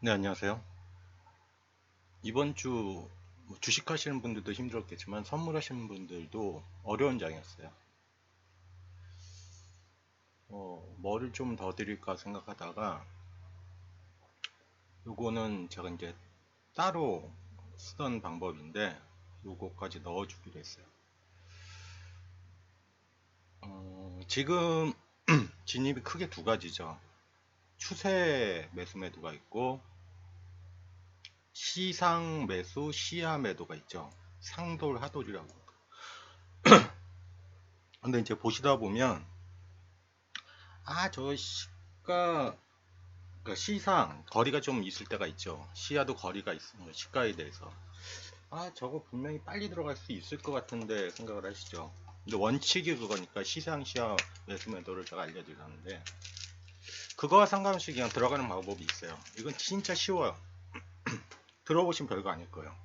네, 안녕하세요. 이번 주 주식 하시는 분들도 힘들었겠지만 선물하시는 분들도 어려운 장이었어요. 뭐를 좀 더 드릴까 생각하다가 요거는 제가 이제 따로 쓰던 방법인데 요거까지 넣어주기로 했어요. 지금 진입이 크게 두 가지죠. 추세 매수 매도가 있고 시상 매수 시야 매도가 있죠. 상돌 하돌이라고. 근데 이제 보시다 보면 저 시가 그러니까 시상 거리가 좀 있을 때가 있죠. 시야도 거리가 있습니다. 시가에 대해서 저거 분명히 빨리 들어갈 수 있을 것 같은데 생각을 하시죠. 근데 원칙이 그거니까 시상 시야 매수 매도를 제가 알려드렸는데 그거와 상관없이 그냥 들어가는 방법이 있어요. 이건 진짜 쉬워요. 들어보시면 별거 아닐 거예요.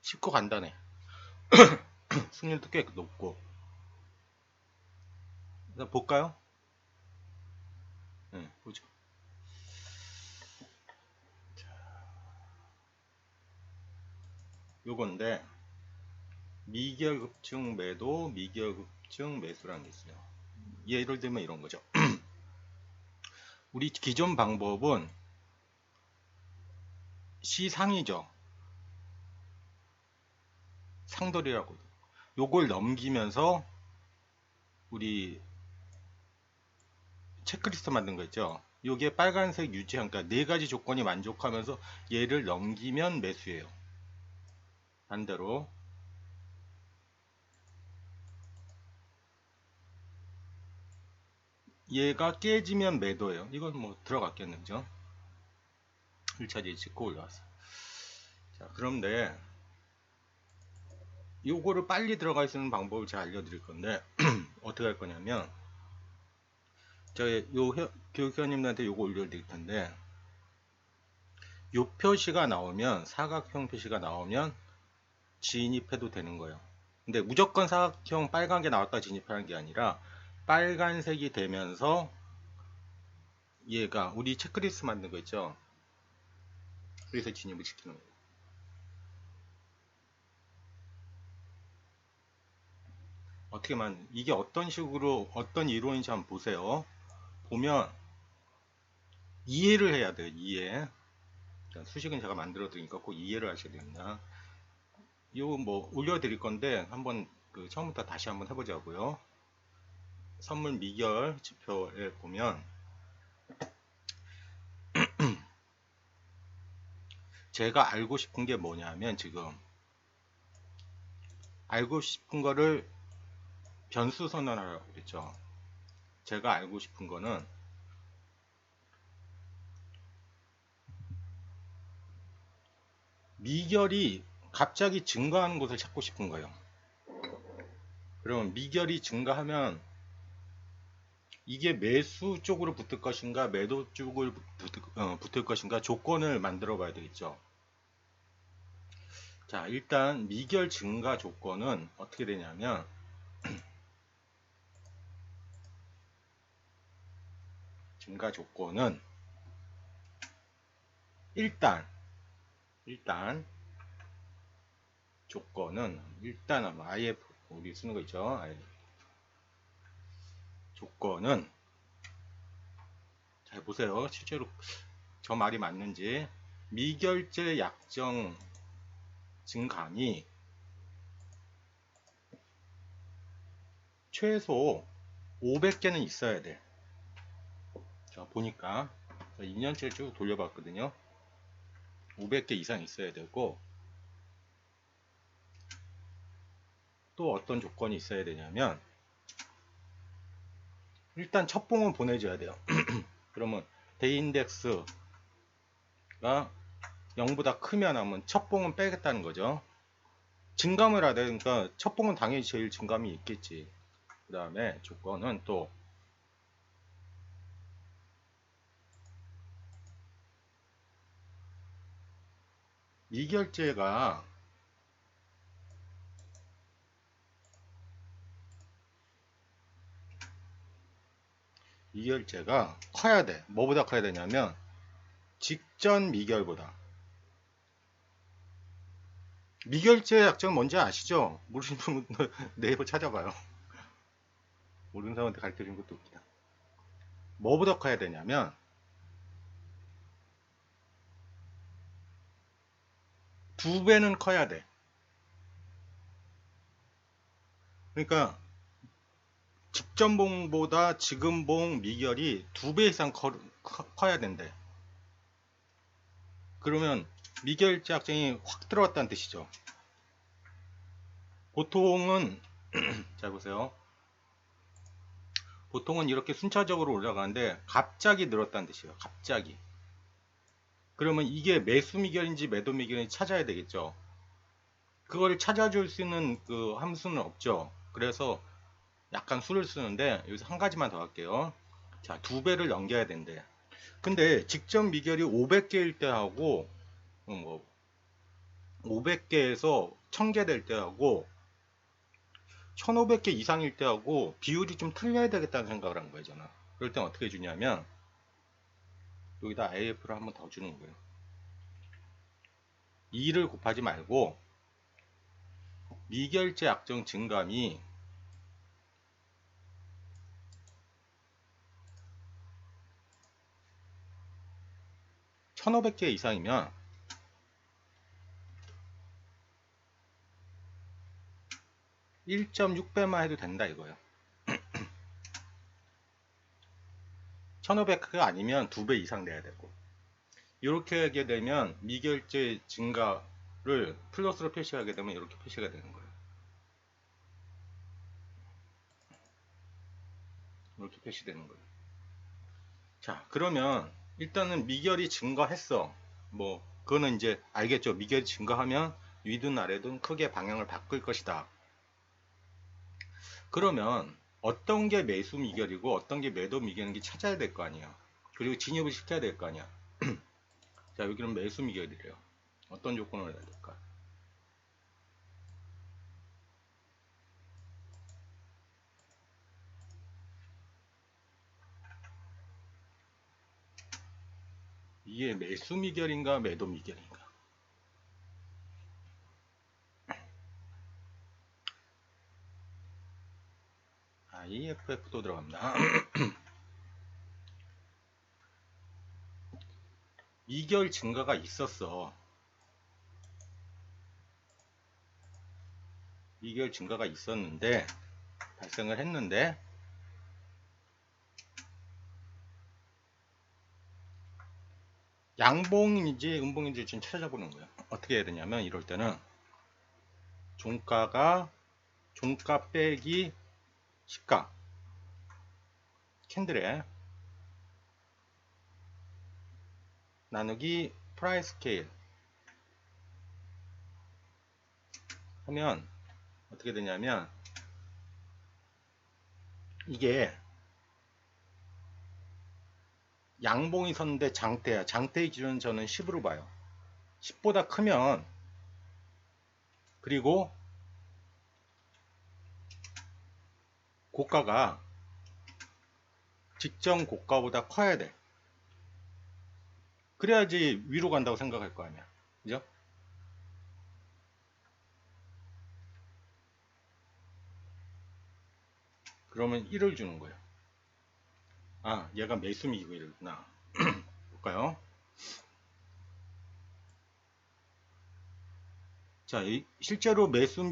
쉽고 간단해. 승률도 꽤 높고. 일단 볼까요? 네, 보죠. 요건데 미결급증 매도, 미결급증 매수라는 게 있어요. 예를 들면 이런 거죠. 우리 기존 방법은 시상이죠. 상돌이라고. 요걸 넘기면서 우리 체크리스트 만든 거 있죠. 요게 빨간색 유지한, 그러니까 네 가지 조건이 만족하면서 얘를 넘기면 매수예요. 반대로 얘가 깨지면 매도예요. 이건 뭐 들어갔겠는죠. 1차지 찍고 올라왔어. 자, 그런데 요거를 빨리 들어갈 수 있는 방법을 제가 알려드릴 건데 어떻게 할 거냐면 제가 교육자님들한테 요거 올려드릴 텐데 요 표시가 나오면 사각형 표시가 나오면 진입해도 되는 거예요. 근데 무조건 사각형 빨간 게 나왔다 진입하는 게 아니라 빨간색이 되면서 얘가 우리 체크리스트 만든 거 있죠. 그래서 진입을 시키는 거예요. 어떻게만 이게 어떤 식으로 어떤 이론인지 한번 보세요. 보면 이해를 해야 돼요. 이해. 수식은 제가 만들어 드리니까 꼭 이해를 하셔야 됩니다. 이거 뭐 올려드릴 건데 한번 처음부터 다시 한번 해보자고요. 선물 미결 지표에 보면 제가 알고 싶은 게 뭐냐면 지금 알고 싶은 거를 변수 선언하라고 그랬죠. 제가 알고 싶은 거는 미결이 갑자기 증가하는 곳을 찾고 싶은 거예요. 그러면 미결이 증가하면 이게 매수 쪽으로 붙을 것인가 매도 쪽으로 붙을 것인가 조건을 만들어 봐야 되겠죠. 자, 일단 미결 증가 조건은 어떻게 되냐면 증가 조건은 일단 조건은 일단 IF 우리 쓰는 거 있죠. 조건은 잘 보세요. 실제로 저 말이 맞는지 미결제 약정 증감이 최소 500개는 있어야 돼. 자, 보니까 2년치를 쭉 돌려봤거든요. 500개 이상 있어야 되고 또 어떤 조건이 있어야 되냐면 일단 첫 봉은 보내줘야 돼요. 그러면 대인덱스가 0보다 크면 하면 첫 봉은 빼겠다는 거죠. 증감을 하야 되니까 첫 봉은 당연히 제일 증감이 있겠지. 그 다음에 조건은 또 미결제가 미결제가 커야 돼. 뭐보다 커야 되냐면 직전 미결보다. 미결제 약점 뭔지 아시죠? 모르시는 분은 네이버 찾아봐요. 모르는 사람한테 가르쳐주는 것도 웃기다. 뭐보다 커야 되냐면 두 배는 커야 돼. 그러니까 직전 봉보다 지금 봉 미결이 두 배 이상 커야 된대. 그러면 미결제 약정이 확 들어왔다는 뜻이죠. 보통은 잘 보세요. 보통은 이렇게 순차적으로 올라가는데 갑자기 늘었다는 뜻이에요. 갑자기. 그러면 이게 매수 미결인지 매도 미결인지 찾아야 되겠죠. 그걸 찾아줄 수 있는 그 함수는 없죠. 그래서 약간 수를 쓰는데 여기서 한 가지만 더 할게요. 자, 두 배를 넘겨야 된대. 근데 직전 미결이 500개일 때하고 뭐 500개에서 1000개 될 때하고 1500개 이상일 때하고 비율이 좀 틀려야 되겠다는 생각을 한 거잖아. 그럴 땐 어떻게 주냐면 여기다 AF를 한번 더 주는 거예요. 2를 곱하지 말고 미결제 약정 증감이 1500개 이상이면 1.6배만 해도 된다 이거예요. 1500가 아니면 2배 이상 돼야 되고, 이렇게 하게 되면 미결제 증가를 플러스로 표시하게 되면 이렇게 표시가 되는 거예요. 이렇게 표시되는 거예요. 자, 그러면 일단은 미결이 증가했어. 뭐 그거는 이제 알겠죠. 미결이 증가하면 위든 아래든 크게 방향을 바꿀 것이다. 그러면 어떤 게 매수 미결이고 어떤 게 매도 미결인지 찾아야 될 거 아니야. 그리고 진입을 시켜야 될 거 아니야. 자, 여기는 매수 미결이래요. 어떤 조건을 해야 될까? 이게 매수 미결인가 매도 미결인가? EFF도 들어갑니다. 미결 증가가 있었어. 미결 증가가 있었는데 발생을 했는데 양봉인지 음봉인지 좀 찾아보는 거예요. 어떻게 해야 되냐면 이럴 때는 종가 빼기 시가 캔들에 나누기 프라이스 스케일 하면 어떻게 되냐면 이게 양봉이 섰는데 장대야. 장대의 기준은 저는 10으로 봐요. 10보다 크면, 그리고 고가가 직전 고가보다 커야 돼. 그래야지 위로 간다고 생각할 거 아니야. 그죠? 그러면 1을 주는 거예요. 아, 얘가 매수 미결이구나. 볼까요? 자, 실제로 매수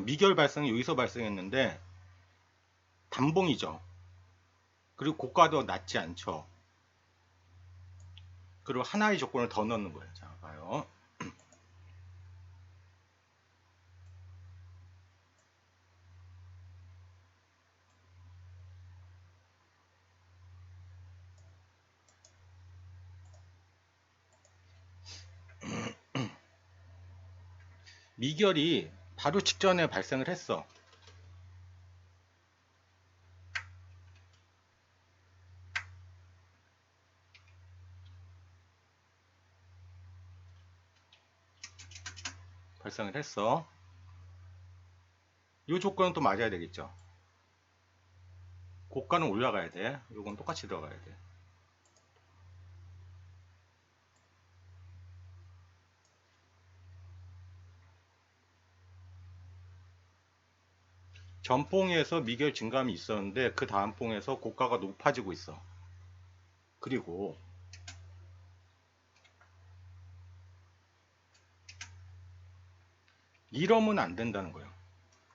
미결 발생이 여기서 발생했는데 단봉이죠. 그리고 고가도 낮지 않죠. 그리고 하나의 조건을 더 넣는 거예요. 자, 봐요. 미결이 바로 직전에 발생을 했어. 발생을 했어. 이 조건은 또 맞아야 되겠죠. 고가는 올라가야 돼. 요건 똑같이 들어가야 돼. 전봉에서 미결 증감이 있었는데 그 다음 봉에서 고가가 높아지고 있어. 그리고 이러면 안 된다는 거예요.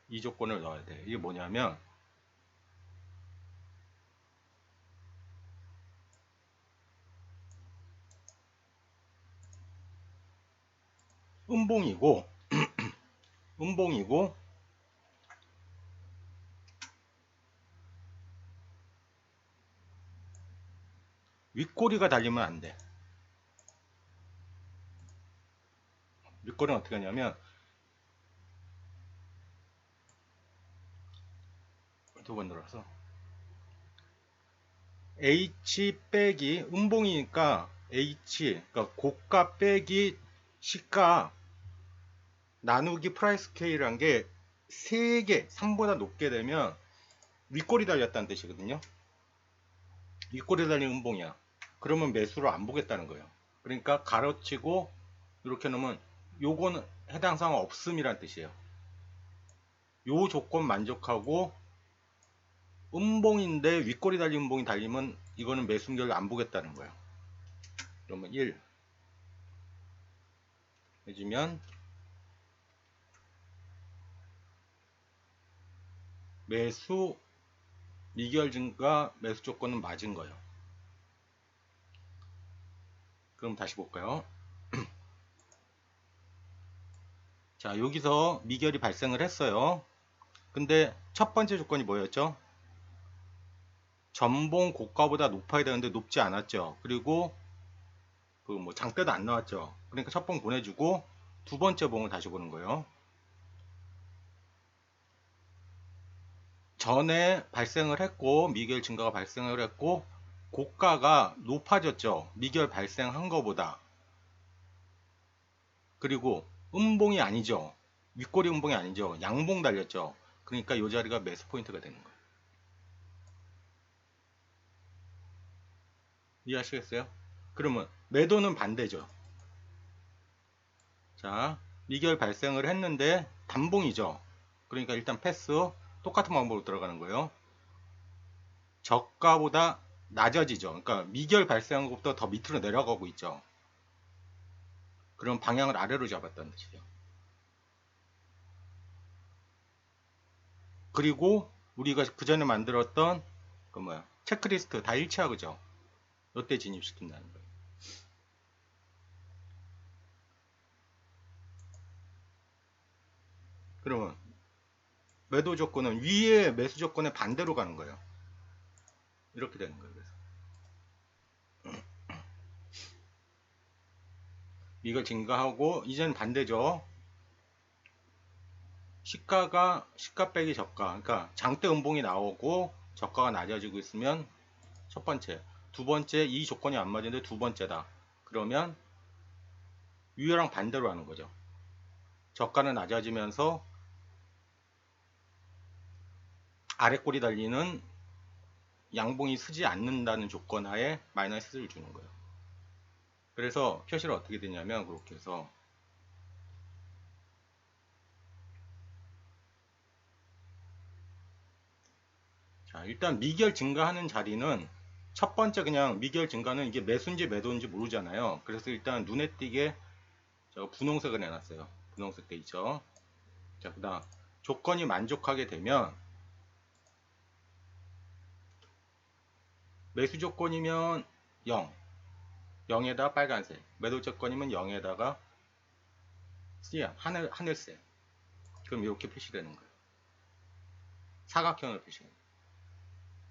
이 조건을 넣어야 돼. 이게 뭐냐면 음봉이고 음봉이고 윗꼬리가 달리면 안 돼. 윗꼬리는 어떻게 하냐면 두 번 들어서 H 빼기 음봉이니까 H 그러니까 고가 빼기 시가 나누기 프라이스 스케일이란 게 3개 3보다 높게 되면 윗꼬리 달렸다는 뜻이거든요. 윗꼬리 달린 음봉이야. 그러면 매수를 안 보겠다는 거예요. 그러니까 가로치고 이렇게 놓으면 요거는 해당 사항 없음이란 뜻이에요. 요 조건 만족하고 음봉인데 윗꼬리 달린 음봉이 달리면 이거는 매수결을 안 보겠다는 거예요. 그러면 1 해주면 매수 미결 증가 매수 조건은 맞은 거예요. 그럼 다시 볼까요? 자, 여기서 미결이 발생을 했어요. 근데 첫 번째 조건이 뭐였죠? 전봉 고가보다 높아야 되는데 높지 않았죠. 그리고 그 뭐 장대도 안 나왔죠. 그러니까 첫 봉 보내주고 두 번째 봉을 다시 보는 거예요. 전에 발생을 했고 미결 증가가 발생을 했고 고가가 높아졌죠. 미결 발생한 거보다. 그리고 음봉이 아니죠. 윗꼬리 음봉이 아니죠. 양봉 달렸죠. 그러니까 이 자리가 매수 포인트가 되는 거예요. 이해하시겠어요? 그러면 매도는 반대죠. 자, 미결 발생을 했는데 단봉이죠. 그러니까 일단 패스. 똑같은 방법으로 들어가는 거예요. 저가보다 낮아지죠. 그러니까 미결 발생한 것보다 더 밑으로 내려가고 있죠. 그럼 방향을 아래로 잡았다는 뜻이죠. 그리고 우리가 그 전에 만들었던 그 뭐야 체크리스트 다 일치하고죠. 이때 진입시킨다는 거예요. 그러면 매도 조건은 위에 매수 조건의 반대로 가는 거예요. 이렇게 되는 거예요. 그래서 이걸 증가하고 이제는 반대죠. 시가 빼기 저가. 그러니까 장대 음봉이 나오고 저가가 낮아지고 있으면 첫 번째, 두 번째 이 조건이 안 맞는데 두 번째다. 그러면 위랑 반대로 하는 거죠. 저가는 낮아지면서 아래 꼬리 달리는 양봉이 쓰지 않는다는 조건 하에 마이너스를 주는 거예요. 그래서 표시를 어떻게 되냐면 그렇게 해서 자, 일단 미결 증가하는 자리는 첫 번째 그냥 미결 증가는 이게 매수인지 매도인지 모르잖아요. 그래서 일단 눈에 띄게 저 분홍색을 해놨어요. 분홍색 돼 있죠. 자, 그다음 조건이 만족하게 되면 매수 조건이면 0, 0에다 빨간색, 매도 조건이면 0에다가 씨앗, 하늘색. 그럼 이렇게 표시되는 거예요. 사각형을 표시해요.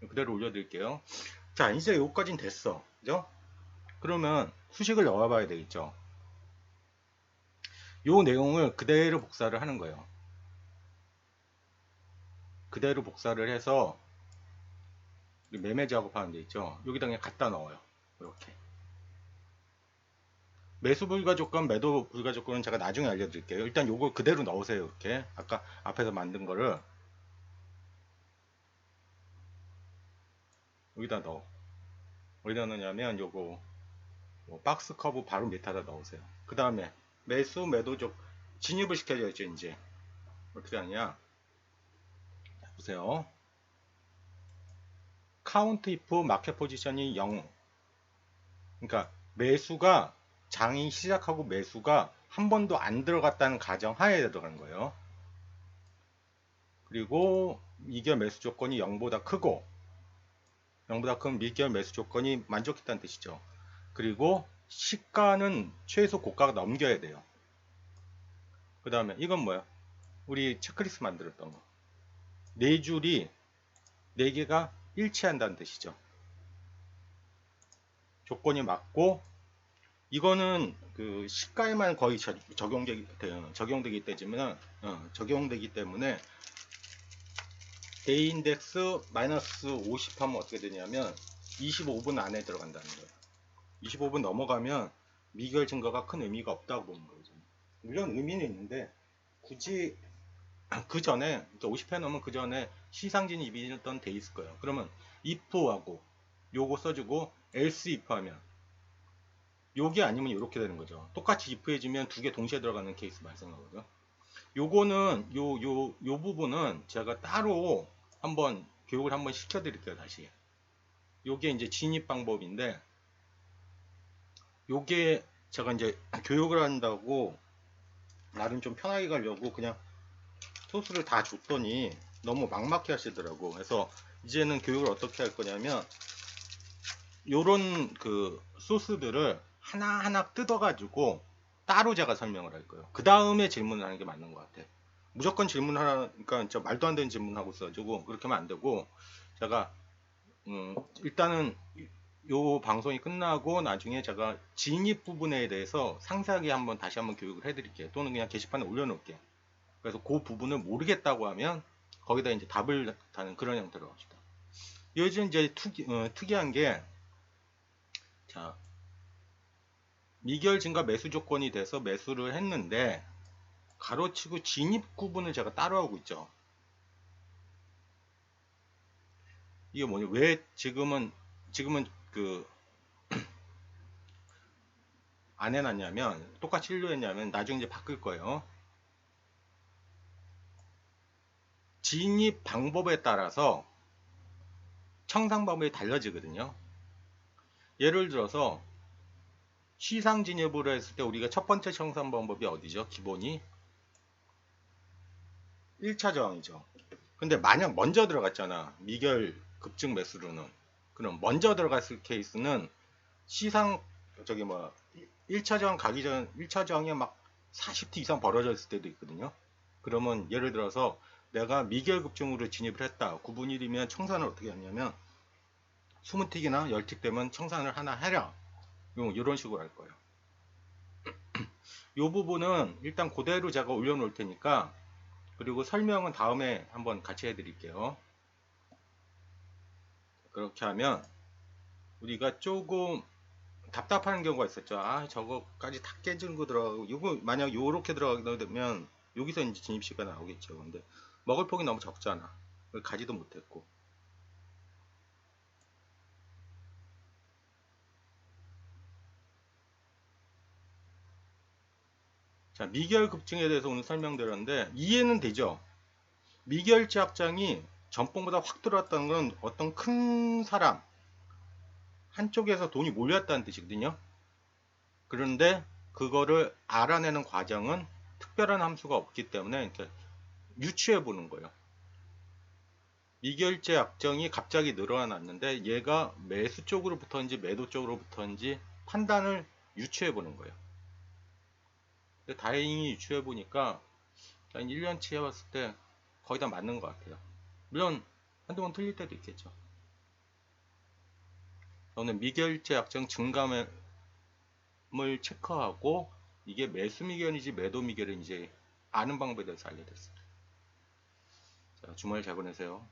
그대로 올려드릴게요. 자, 이제 여기까지는 됐어. 그죠? 그러면 수식을 넣어봐야 되겠죠. 요 내용을 그대로 복사를 하는 거예요. 그대로 복사를 해서 매매 작업하는 데 있죠. 여기다 그냥 갖다 넣어요. 이렇게. 매수 불가 조건, 매도 불가 조건은 제가 나중에 알려드릴게요. 일단 요걸 그대로 넣으세요. 이렇게. 아까 앞에서 만든 거를. 여기다 넣어. 어디다 넣냐면 요거 뭐 박스 커브 바로 밑에다 넣으세요. 그 다음에 매수 매도적 진입을 시켜줘야죠. 이제 어떻게 하냐 보세요. 카운트 if 마켓 포지션이 0, 그러니까 매수가 장이 시작하고 매수가 한 번도 안 들어갔다는 가정 하에 들어간 거예요. 그리고 미결 매수 조건이 0보다 크고 0보다 큰 미결 매수 조건이 만족했다는 뜻이죠. 그리고 시가는 최소 고가가 넘겨야 돼요. 그 다음에 이건 뭐야? 우리 체크리스트 만들었던 거. 네 줄이 네 개가 일치한다는 뜻이죠. 조건이 맞고 이거는 그 시가에만 거의 적용되기 때문에 A인덱스 마이너스 50 하면 어떻게 되냐면 25분 안에 들어간다는 거예요. 25분 넘어가면 미결 증거가 큰 의미가 없다고 보는 거죠. 물론 의미는 있는데 굳이 그 전에 50회 넘으면 그 전에 시상 진입이 있던 돼 있을 거예요. 그러면 if하고 요거 써주고 else if 하면 요게 아니면 이렇게 되는 거죠. 똑같이 if 해주면 두 개 동시에 들어가는 케이스 발생하거든요. 요거는 요 부분은 제가 따로 한번 교육을 한번 시켜드릴게요. 다시 요게 이제 진입 방법인데 요게 제가 이제 교육을 한다고 나름 좀 편하게 가려고 그냥 소스를 다 줬더니 너무 막막해 하시더라고. 그래서 이제는 교육을 어떻게 할 거냐면 요런 그 소스들을 하나하나 뜯어가지고 따로 제가 설명을 할 거예요. 그 다음에 질문을 하는 게 맞는 것 같아. 무조건 질문하라, 그러니까 저 말도 안 되는 질문하고 있어가지고 그렇게 하면 안 되고 제가 일단은 요 방송이 끝나고 나중에 제가 진입 부분에 대해서 상세하게 다시 한번 교육을 해드릴게요. 또는 그냥 게시판에 올려놓을게요. 그래서 그 부분을 모르겠다고 하면 거기다 이제 답을 다는 그런 형태로 합시다. 요즘 이제 특이한 게, 자, 미결 증가 매수 조건이 돼서 매수를 했는데, 가로치고 진입 구분을 제가 따로 하고 있죠. 이게 뭐냐, 왜 지금은 그, 안 해놨냐면, 똑같이 일로했냐면, 나중에 이제 바꿀 거예요. 진입 방법에 따라서 청산 방법이 달라지거든요. 예를 들어서 시상 진입으로 했을 때 우리가 첫 번째 청산 방법이 어디죠? 기본이 1차 저항이죠. 근데 만약 먼저 들어갔잖아. 미결 급증 매수로는. 그럼 먼저 들어갔을 케이스는 시상 저기 뭐 1차 저항 가기 전 1차 저항이 막 40t 이상 벌어져 있을 때도 있거든요. 그러면 예를 들어서 내가 미결 급증으로 진입을 했다. 9분 1이면 청산을 어떻게 하냐면 20틱이나 10틱 되면 청산을 하나 해라. 이런 식으로 할 거예요. 이 부분은 일단 그대로 제가 올려놓을 테니까, 그리고 설명은 다음에 한번 같이 해드릴게요. 그렇게 하면 우리가 조금 답답한 경우가 있었죠. 아, 저거까지 다 깨지는 거 들어가고, 이거 만약 요렇게 들어가게 되면 여기서 이제 진입시가 나오겠죠. 근데 먹을 폭이 너무 적잖아. 가지도 못했고. 자, 미결 급증에 대해서 오늘 설명드렸는데 이해는 되죠? 미결제 확장이 전봉보다 확 들어왔다는 건 어떤 큰 사람 한쪽에서 돈이 몰렸다는 뜻이거든요. 그런데 그거를 알아내는 과정은 특별한 함수가 없기 때문에 이렇게 유추해 보는 거예요. 미결제 약정이 갑자기 늘어났는데 얘가 매수 쪽으로 붙었는지 매도 쪽으로 붙었는지 판단을 유추해 보는 거예요. 근데 다행히 유추해 보니까 한 1년치 해봤을 때 거의 다 맞는 것 같아요. 물론 한두 번 틀릴 때도 있겠죠. 저는 미결제 약정 증감을 체크하고 이게 매수 미결인지 매도 미결인지 아는 방법에 대해서 알게 됐어요. 자, 주말 잘 보내세요.